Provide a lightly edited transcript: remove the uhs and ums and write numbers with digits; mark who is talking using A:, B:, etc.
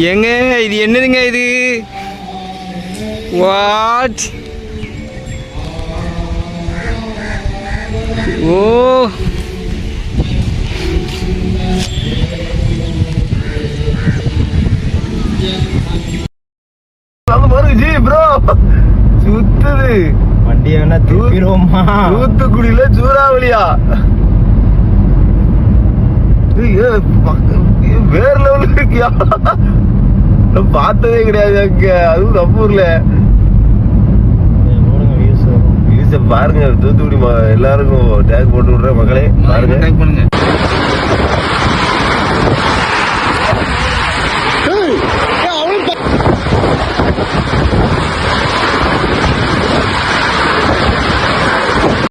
A: ஏங்க இது என்னதுங்க இது? வாட்? ஓ
B: ஜி ப்ரோ சுத்துது
C: வண்டி வேணா தூக்கிடுவோமா?
B: தூத்துக்குடியில சூறாவளியா? வேற லெவலில் இருக்கியா? பார்த்ததே கிடையாது அங்க, அதுவும் நம்ம ஊர்ல. பாருங்க தூத்துக்குடி எல்லாருக்கும் டேக் போட்டு விடுற மக்களே பாருங்க.